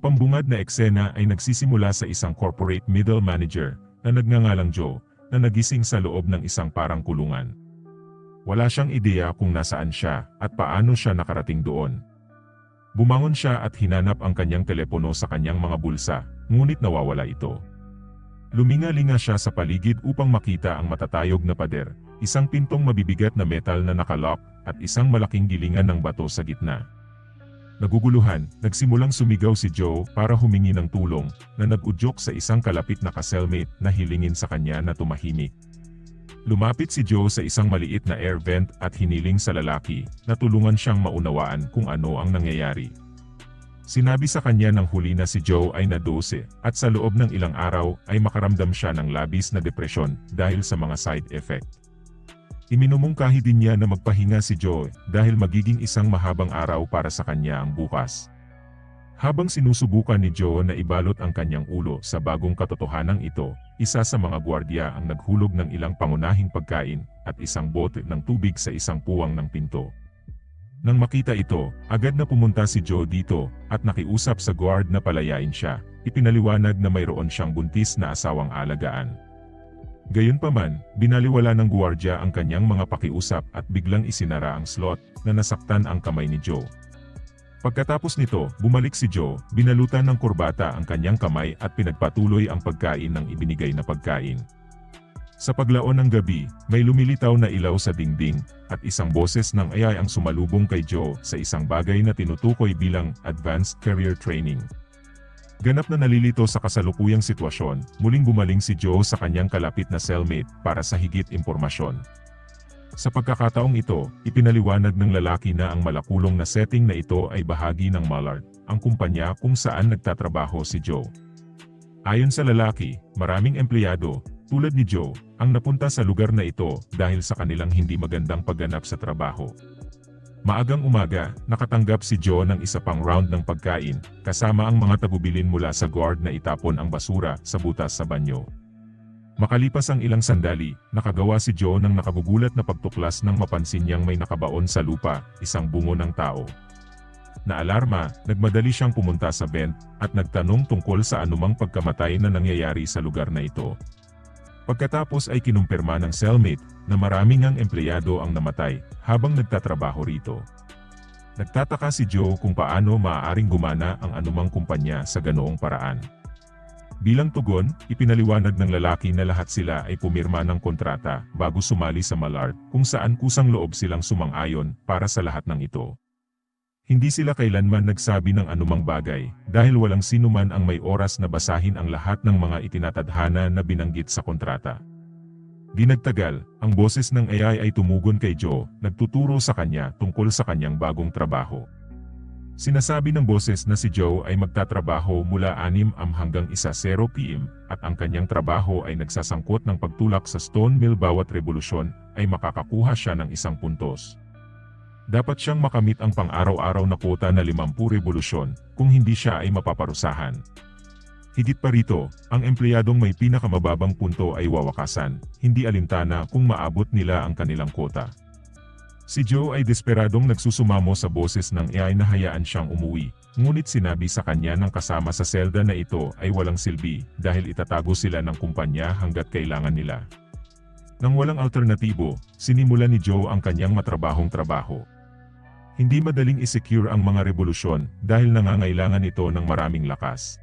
pambungad na eksena ay nagsisimula sa isang corporate middle manager na nagngangalang Joe na nagising sa loob ng isang parang kulungan. Wala siyang ideya kung nasaan siya at paano siya nakarating doon. Bumangon siya at hinanap ang kanyang telepono sa kanyang mga bulsa, ngunit nawawala ito. Luminga-linga siya sa paligid upang makita ang matatayog na pader, isang pintong mabibigat na metal na nakalock at isang malaking gilingan ng bato sa gitna. Naguguluhan, nagsimulang sumigaw si Joe para humingi ng tulong na nag-udyok sa isang kalapit na ka-cellmate na hilingin sa kanya na tumahimik. Lumapit si Joe sa isang maliit na air vent at hiniling sa lalaki na tulungan siyang maunawaan kung ano ang nangyayari. Sinabi sa kanya ng huli na si Joe ay na-12 at sa loob ng ilang araw ay makaramdam siya ng labis na depresyon dahil sa mga side effect. Iminumungkahi din niya na magpahinga si Joe dahil magiging isang mahabang araw para sa kanya ang bukas. Habang sinusubukan ni Joe na ibalot ang kanyang ulo sa bagong katotohanang ito, isa sa mga gwardiya ang naghulog ng ilang pangunahing pagkain at isang bote ng tubig sa isang puwang ng pinto. Nang makita ito, agad na pumunta si Joe dito at nakiusap sa guard na palayain siya. Ipinaliwanag na mayroon siyang buntis na asawang alagaan. Gayunpaman, binaliwala ng guwardiya ang kanyang mga pakiusap at biglang isinara ang slot na nasaktan ang kamay ni Joe. Pagkatapos nito, bumalik si Joe, binalutan ng kurbata ang kanyang kamay at pinagpatuloy ang pagkain ng ibinigay na pagkain. Sa paglaon ng gabi, may lumilitaw na ilaw sa dingding at isang boses ng AI ang sumalubong kay Joe sa isang bagay na tinutukoy bilang Advanced Career Training. Ganap na nalilito sa kasalukuyang sitwasyon, muling gumaling si Joe sa kanyang kalapit na cellmate para sa higit impormasyon. Sa pagkakataong ito, ipinaliwanag ng lalaki na ang malakulong na setting na ito ay bahagi ng Mallard, ang kumpanya kung saan nagtatrabaho si Joe. Ayon sa lalaki, maraming empleyado, tulad ni Joe, ang napunta sa lugar na ito dahil sa kanilang hindi magandang pagganap sa trabaho. Maagang umaga, nakatanggap si Joe ng isa pang round ng pagkain, kasama ang mga tagubilin mula sa guard na itapon ang basura sa butas sa banyo. Makalipas ang ilang sandali, nakagawa si Joe ng nakagugulat na pagtuklas nang mapansin niyang may nakabaon sa lupa, isang bungo ng tao. Naalarma, nagmadali siyang pumunta sa vent at nagtanong tungkol sa anumang pagkamatay na nangyayari sa lugar na ito. Pagkatapos ay kinumpirma ng cellmate na maraming ang empleyado ang namatay habang nagtatrabaho rito. Nagtataka si Joe kung paano maaaring gumana ang anumang kumpanya sa ganoong paraan. Bilang tugon, ipinaliwanag ng lalaki na lahat sila ay pumirma ng kontrata bago sumali sa Mallard kung saan kusang loob silang sumang-ayon para sa lahat ng ito. Hindi sila kailanman nagsabi ng anumang bagay dahil walang sinuman ang may oras na basahin ang lahat ng mga itinatadhana na binanggit sa kontrata. Di nagtagal, ang boses ng AI ay tumugon kay Joe, nagtuturo sa kanya tungkol sa kanyang bagong trabaho. Sinasabi ng boses na si Joe ay magtatrabaho mula 6 am hanggang 1:00 PM at ang kanyang trabaho ay nagsasangkot ng pagtulak sa stone mill bawat revolusyon ay makakakuha siya ng 1 puntos. Dapat siyang makamit ang pang-araw-araw na kwota na 50 revolusyon kung hindi siya ay mapaparusahan. Higit pa rito, ang empleyadong may pinakamababang punto ay wawakasan, hindi alintana kung maabot nila ang kanilang kwota. Si Joe ay desperadong nagsusumamo sa boses ng AI na hayaan siyang umuwi, ngunit sinabi sa kanya ng kasama sa selda na ito ay walang silbi dahil itatago sila ng kumpanya hanggat kailangan nila. Nang walang alternatibo, sinimulan ni Joe ang kanyang matrabahong trabaho. Hindi madaling i-secure ang mga revolusyon dahil nangangailangan ito ng maraming lakas.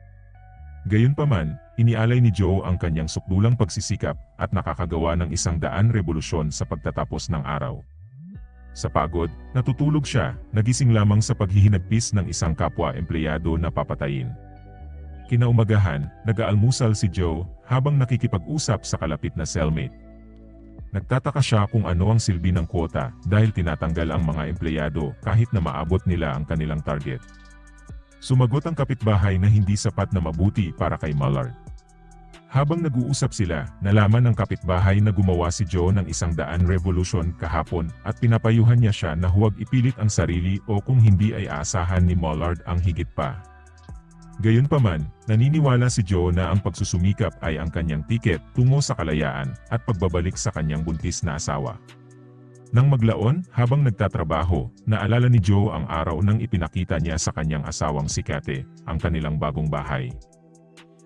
Gayunpaman, inialay ni Joe ang kanyang sukdulang pagsisikap at nakakagawa ng 100 revolusyon sa pagtatapos ng araw. Sa pagod, natutulog siya, nagising lamang sa paghihinagpis ng isang kapwa-empleyado na papatayin. Kinaumagahan, nag-aalmusal si Joe habang nakikipag-usap sa kalapit na cellmate. Nagtataka siya kung ano ang silbi ng kwota dahil tinatanggal ang mga empleyado kahit na maabot nila ang kanilang target. Sumagot ang kapitbahay na hindi sapat na mabuti para kay Mallard. Habang nag-uusap sila, nalaman ng kapitbahay na gumawa si Joe ng 100 revolution kahapon at pinapayuhan niya siya na huwag ipilit ang sarili o kung hindi ay aasahan ni Mallard ang higit pa. Gayunpaman, naniniwala si Joe na ang pagsusumikap ay ang kanyang tiket tungo sa kalayaan at pagbabalik sa kanyang buntis na asawa. Nang maglaon, habang nagtatrabaho, naalala ni Joe ang araw nang ipinakita niya sa kanyang asawang si Kate, ang kanilang bagong bahay.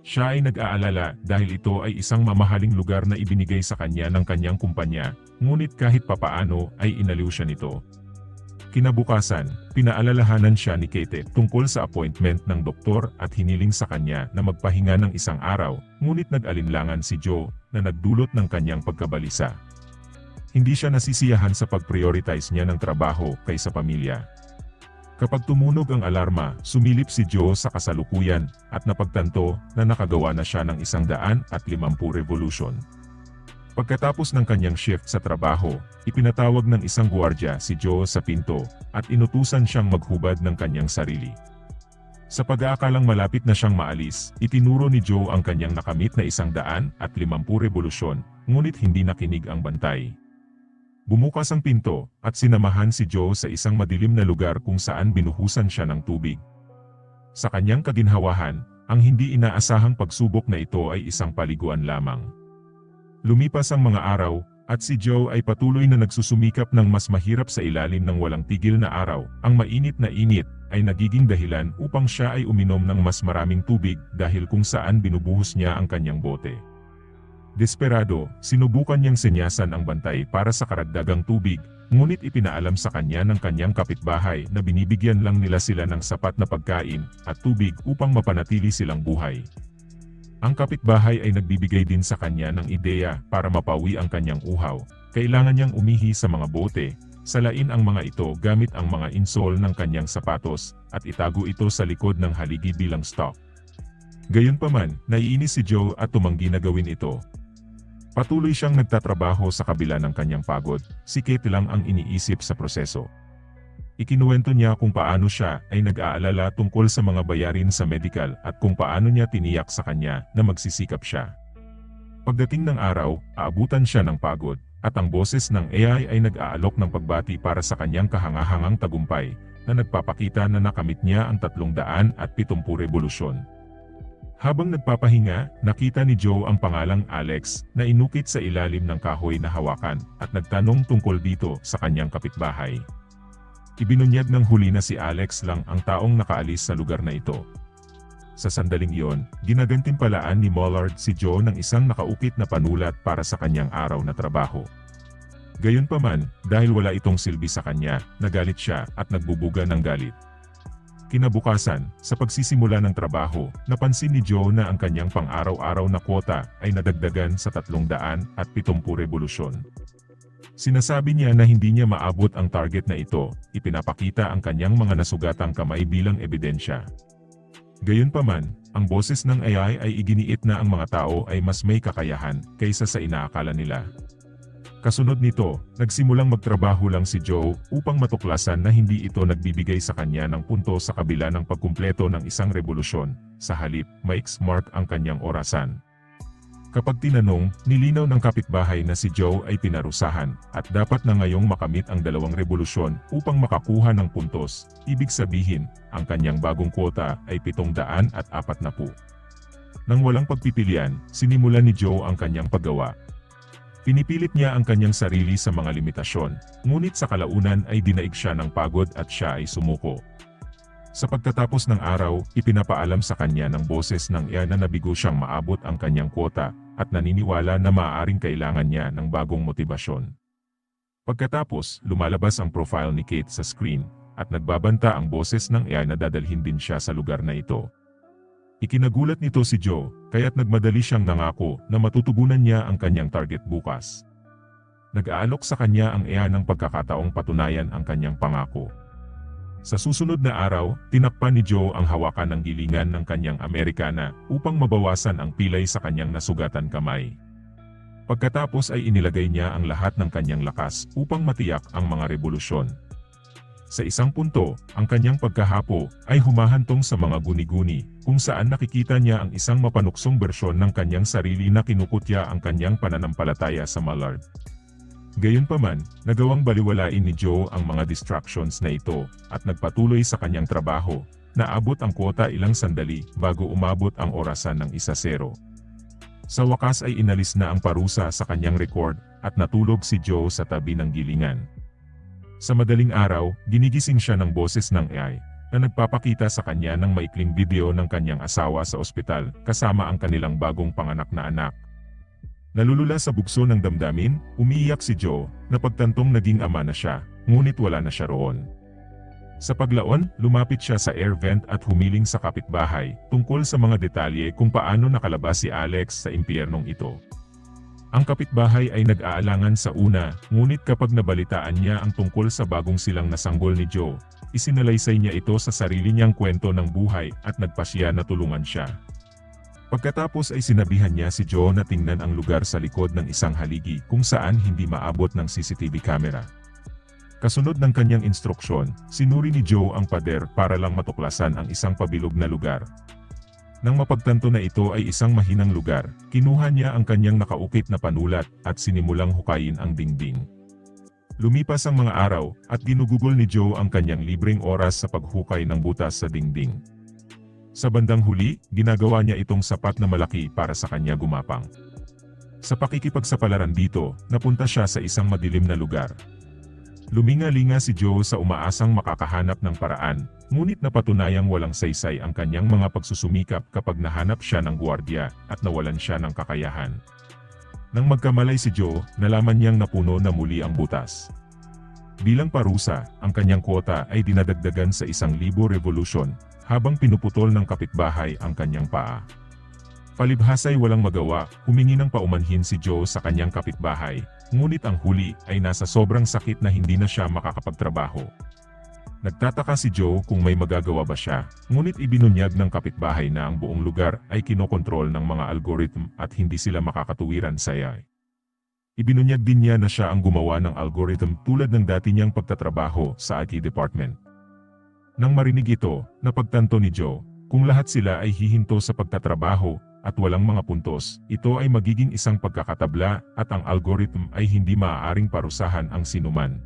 Siya ay nag-aalala dahil ito ay isang mamahaling lugar na ibinigay sa kanya ng kanyang kumpanya, ngunit kahit papaano ay inaliw siya nito. Kinabukasan, pinaalalahanan siya ni Kate tungkol sa appointment ng doktor at hiniling sa kanya na magpahinga ng isang araw, ngunit nag-alinlangan si Joe na nagdulot ng kanyang pagkabalisa. Hindi siya nasisiyahan sa pag-prioritize niya ng trabaho kaysa pamilya. Kapag tumunog ang alarma, sumilip si Joe sa kasalukuyan at napagtanto na nakagawa na siya ng 150 revolution. Pagkatapos ng kanyang shift sa trabaho, ipinatawag ng isang gwardiya si Joe sa pinto at inutusan siyang maghubad ng kanyang sarili. Sa pag-aakalang malapit na siyang maalis, itinuro ni Joe ang kanyang nakamit na 150 revolusyon, ngunit hindi nakinig ang bantay. Bumukas ang pinto, at sinamahan si Joe sa isang madilim na lugar kung saan binuhusan siya ng tubig. Sa kanyang kaginhawahan, ang hindi inaasahang pagsubok na ito ay isang paliguan lamang. Lumipas ang mga araw, at si Joe ay patuloy na nagsusumikap ng mas mahirap sa ilalim ng walang tigil na araw. Ang mainit na init ay nagiging dahilan upang siya ay uminom ng mas maraming tubig dahil kung saan binubuhos niya ang kanyang bote. Desperado, sinubukan niyang senyasan ang bantay para sa karagdagang tubig, ngunit ipinaalam sa kanya ng kanyang kapitbahay na binibigyan lang nila sila ng sapat na pagkain at tubig upang mapanatili silang buhay. Ang kapitbahay ay nagbibigay din sa kanya ng ideya para mapawi ang kanyang uhaw. Kailangan niyang umihi sa mga bote, salain ang mga ito gamit ang mga insole ng kanyang sapatos, at itago ito sa likod ng haligi bilang stock. Gayunpaman, naiinis si Joe at tumanggi na gawin ito. Patuloy siyang nagtatrabaho sa kabila ng kanyang pagod, si Kate lang ang iniisip sa proseso. Ikinuwento niya kung paano siya ay nag-aalala tungkol sa mga bayarin sa medical at kung paano niya tiniyak sa kanya na magsisikap siya. Pagdating ng araw, aabutan siya ng pagod, at ang boses ng AI ay nag-aalok ng pagbati para sa kanyang kahangahangang tagumpay, na nagpapakita na nakamit niya ang 370 revolusyon. Habang nagpapahinga, nakita ni Joe ang pangalang Alex na inukit sa ilalim ng kahoy na hawakan at nagtanong tungkol dito sa kanyang kapitbahay. Ibinunyag ng huli na si Alex lang ang taong nakaalis sa lugar na ito. Sa sandaling iyon, ginagantimpalaan ni Mullard si Joe ng isang nakaukit na panulat para sa kanyang araw na trabaho. Gayunpaman, dahil wala itong silbi sa kanya, nagalit siya at nagbubuga ng galit. Kinabukasan, sa pagsisimula ng trabaho, napansin ni Joe na ang kanyang pang-araw-araw na kwota ay nadagdagan sa 370 revolusyon. Sinasabi niya na hindi niya maabot ang target na ito, ipinapakita ang kanyang mga nasugatang kamay bilang ebidensya. Gayunpaman, ang boses ng AI ay iginiit na ang mga tao ay mas may kakayahan kaysa sa inaakala nila. Kasunod nito, nagsimulang magtrabaho lang si Joe upang matuklasan na hindi ito nagbibigay sa kanya ng punto sa kabila ng pagkumpleto ng isang revolusyon. Sa halip, ma-mark ang kanyang orasan. Kapag tinanong, nilinaw ng kapitbahay na si Joe ay pinarusahan at dapat na ngayong makamit ang 2 revolusyon upang makakuha ng puntos. Ibig sabihin, ang kanyang bagong kwota ay 740. Nang walang pagpipilian, sinimulan ni Joe ang kanyang paggawa. Pinipilit niya ang kanyang sarili sa mga limitasyon, ngunit sa kalaunan ay dinaig siya ng pagod at siya ay sumuko. Sa pagtatapos ng araw, ipinapaalam sa kanya ng boses ng AI na nabigo siyang maabot ang kanyang kwota at naniniwala na maaaring kailangan niya ng bagong motibasyon. Pagkatapos, lumalabas ang profile ni Kate sa screen at nagbabanta ang boses ng AI na dadalhin din siya sa lugar na ito. Ikinagulat nito si Joe, kaya't nagmadali siyang nangako na matutugunan niya ang kanyang target bukas. Nag-aalok sa kanya ang AI ng pagkakataong patunayan ang kanyang pangako. Sa susunod na araw, tinakpan ni Joe ang hawakan ng gilingan ng kanyang Amerikana upang mabawasan ang pilay sa kanyang nasugatan kamay. Pagkatapos ay inilagay niya ang lahat ng kanyang lakas upang matiyak ang mga revolusyon. Sa isang punto, ang kanyang pagkahapo ay humahantong sa mga guni-guni, kung saan nakikita niya ang isang mapanuksong bersyon ng kanyang sarili na kinukutya ang kanyang pananampalataya sa Mullard. Gayunpaman, nagawang baliwalain ni Joe ang mga distractions na ito, at nagpatuloy sa kanyang trabaho. Naabot ang kwota ilang sandali bago umabot ang orasan ng 1-0. Sa wakas ay inalis na ang parusa sa kanyang record, at natulog si Joe sa tabi ng gilingan. Sa madaling araw, ginigising siya ng boses ng AI na nagpapakita sa kanya ng maikling video ng kanyang asawa sa ospital kasama ang kanilang bagong panganak na anak. Nalulula sa bugso ng damdamin, umiiyak si Joe na pagtantong naging ama na siya, ngunit wala na siya roon. Sa paglaon, lumapit siya sa air vent at humiling sa kapitbahay tungkol sa mga detalye kung paano nakalabas si Alex sa impyernong ito. Ang kapitbahay ay nag-aalangan sa una, ngunit kapag nabalitaan niya ang tungkol sa bagong silang nasanggol ni Joe, isinalaysay niya ito sa sarili niyang kwento ng buhay at nagpasya na tulungan siya. Pagkatapos ay sinabihan niya si Joe na tingnan ang lugar sa likod ng isang haligi kung saan hindi maabot ng CCTV camera. Kasunod ng kanyang instruksyon, sinuri ni Joe ang pader para lang matuklasan ang isang pabilog na lugar. Nang mapagtanto na ito ay isang mahinang lugar, kinuha niya ang kanyang nakaukit na panulat at sinimulang hukayin ang dingding. Lumipas ang mga araw at ginugugol ni Joe ang kanyang libreng oras sa paghukay ng butas sa dingding. Sa bandang huli, ginagawa niya itong sapat na malaki para sa kanya gumapang. Sa pakikipagsapalaran dito, napunta siya sa isang madilim na lugar. Luminga-linga si Joe sa umaasang makakahanap ng paraan, ngunit napatunayang walang saysay ang kanyang mga pagsusumikap kapag nahanap siya ng gwardiya at nawalan siya ng kakayahan. Nang magkamalay si Joe, nalaman niyang napuno na muli ang butas. Bilang parusa, ang kanyang kwota ay dinadagdagan sa 1,000 revolusyon, habang pinuputol ng kapitbahay ang kanyang paa. Palibhasay walang magawa, humingi ng paumanhin si Joe sa kanyang kapitbahay, ngunit ang huli ay nasa sobrang sakit na hindi na siya makakapagtrabaho. Nagtataka si Joe kung may magagawa ba siya, ngunit ibinunyag ng kapitbahay na ang buong lugar ay kinokontrol ng mga algorithm at hindi sila makakatuwiran sa AI. Ibinunyag din niya na siya ang gumawa ng algorithm tulad ng dati niyang pagtatrabaho sa IT department. Nang marinig ito, napagtanto ni Joe, kung lahat sila ay hihinto sa pagtatrabaho at walang mga puntos, ito ay magiging isang pagkakatabla at ang algorithm ay hindi maaaring parusahan ang sinuman.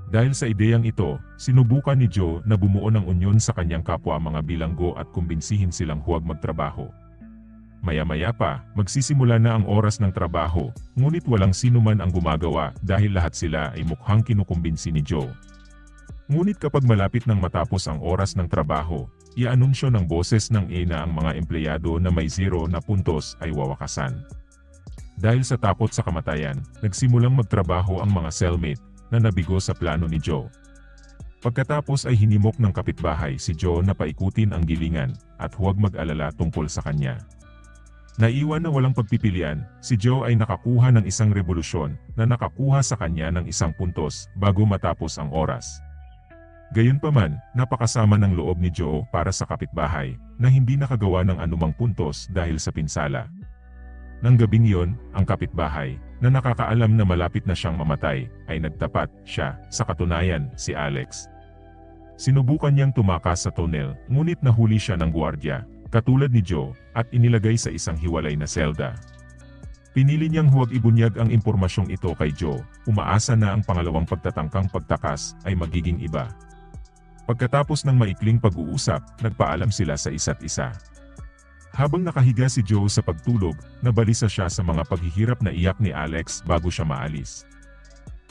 Dahil sa ideyang ito, sinubukan ni Joe na bumuo ng unyon sa kanyang kapwa mga bilanggo at kumbinsihin silang huwag magtrabaho. Maya-maya pa, magsisimula na ang oras ng trabaho, ngunit walang sinuman ang gumagawa dahil lahat sila ay mukhang kinukumbinsi ni Joe. Ngunit kapag malapit nang matapos ang oras ng trabaho, i-anunsyo ng boses ng AI na ang mga empleyado na may 0 na puntos ay wawakasan. Dahil sa takot sa kamatayan, nagsimulang magtrabaho ang mga cellmate na nabigo sa plano ni Joe. Pagkatapos ay hinimok ng kapitbahay si Joe na paikutin ang gilingan at huwag mag-alala tungkol sa kanya. Naiwan na walang pagpipilian, si Joe ay nakakuha ng 1 revolusyon na nakakuha sa kanya ng 1 puntos bago matapos ang oras. Gayunpaman, napakasama ng loob ni Joe para sa kapitbahay na hindi nakagawa ng anumang puntos dahil sa pinsala. Nang gabing iyon, ang kapitbahay, na nakakaalam na malapit na siyang mamatay, ay nagtapat siya, sa katunayan, si Alex. Sinubukan niyang tumakas sa tunnel, ngunit nahuli siya ng gwardiya, katulad ni Joe, at inilagay sa isang hiwalay na selda. Pinili niyang huwag ibunyag ang impormasyong ito kay Joe, umaasa na ang pangalawang pagtatangkang pagtakas ay magiging iba. Pagkatapos ng maikling pag-uusap, nagpaalam sila sa isa't isa. Habang nakahiga si Joe sa pagtulog, nabalisa siya sa mga paghihirap na iyak ni Alex bago siya maalis.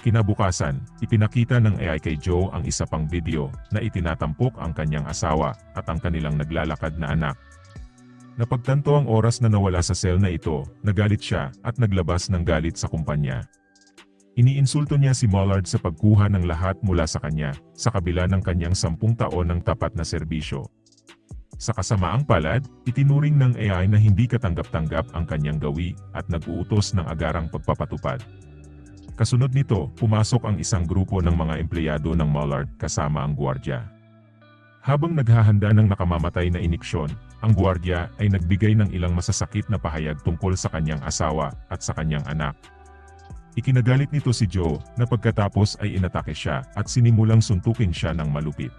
Kinabukasan, ipinakita ng AI kay Joe ang isa pang video na itinatampok ang kanyang asawa at ang kanilang naglalakad na anak. Napagtanto ang oras na nawala sa cell na ito, nagalit siya at naglabas ng galit sa kumpanya. Iniinsulto niya si Mullard sa pagkuha ng lahat mula sa kanya, sa kabila ng kanyang 10 taon ng tapat na serbisyo. Sa kasamaang palad, itinuring ng AI na hindi katanggap-tanggap ang kanyang gawi at nag-uutos ng agarang pagpapatupad. Kasunod nito, pumasok ang isang grupo ng mga empleyado ng Mullard kasama ang gwardiya. Habang naghahanda ng nakamamatay na iniksyon, ang gwardiya ay nagbigay ng ilang masasakit na pahayag tungkol sa kanyang asawa at sa kanyang anak. Ikinagalit nito si Joe na pagkatapos ay inatake siya at sinimulang suntukin siya ng malupit.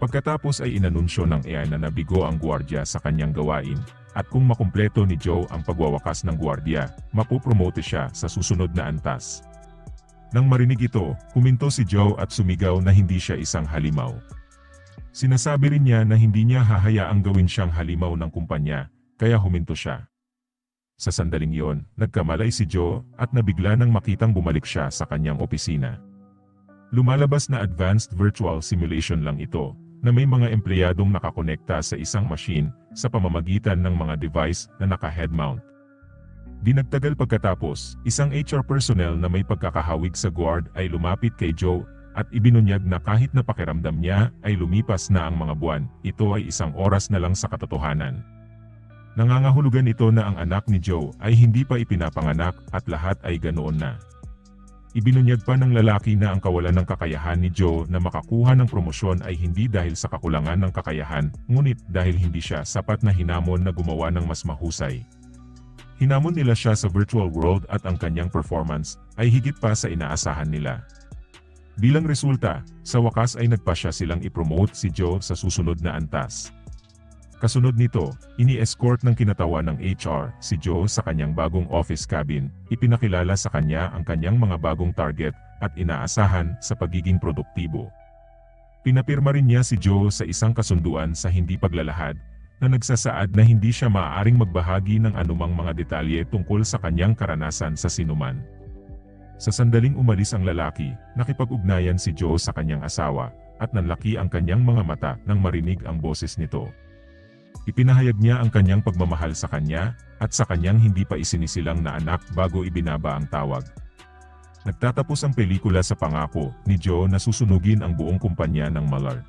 Pagkatapos ay inanunsyo ng AI na nabigo ang gwardiya sa kanyang gawain at kung makumpleto ni Joe ang pagwawakas ng gwardiya, mapopromote siya sa susunod na antas. Nang marinig ito, huminto si Joe at sumigaw na hindi siya isang halimaw. Sinasabi rin niya na hindi niya hahayaang gawin siyang halimaw ng kumpanya, kaya huminto siya. Sa sandaling iyon, nagkamalay si Joe at nabigla nang makitang bumalik siya sa kanyang opisina. Lumalabas na advanced virtual simulation lang ito, na may mga empleyadong nakakonekta sa isang machine sa pamamagitan ng mga device na naka-head mount. Di nagtagal pagkatapos, isang HR personnel na may pagkakahawig sa guard ay lumapit kay Joe at ibinunyag na kahit na pakiramdam niya ay lumipas na ang mga buwan, ito ay isang oras na lang sa katotohanan. Nangangahulugan ito na ang anak ni Joe ay hindi pa ipinapanganak at lahat ay ganoon na. Ibinunyag pa ng lalaki na ang kawalan ng kakayahan ni Joe na makakuha ng promosyon ay hindi dahil sa kakulangan ng kakayahan, ngunit dahil hindi siya sapat na hinamon na gumawa ng mas mahusay. Hinamon nila siya sa virtual world at ang kanyang performance ay higit pa sa inaasahan nila. Bilang resulta, sa wakas ay nagpasya silang ipromote si Joe sa susunod na antas. Kasunod nito, ini-escort ng kinatawan ng HR si Joe sa kanyang bagong office cabin, ipinakilala sa kanya ang kanyang mga bagong target at inaasahan sa pagiging produktibo. Pinapirma rin niya si Joe sa isang kasunduan sa hindi paglalahad, na nagsasaad na hindi siya maaaring magbahagi ng anumang mga detalye tungkol sa kanyang karanasan sa sinuman. Sa sandaling umalis ang lalaki, nakipag-ugnayan si Joe sa kanyang asawa, at nanlaki ang kanyang mga mata nang marinig ang boses nito. Ipinahayag niya ang kanyang pagmamahal sa kanya, at sa kanyang hindi pa isinisilang na anak bago ibinaba ang tawag. Nagtatapos ang pelikula sa pangako ni Joe na susunugin ang buong kumpanya ng Mallard.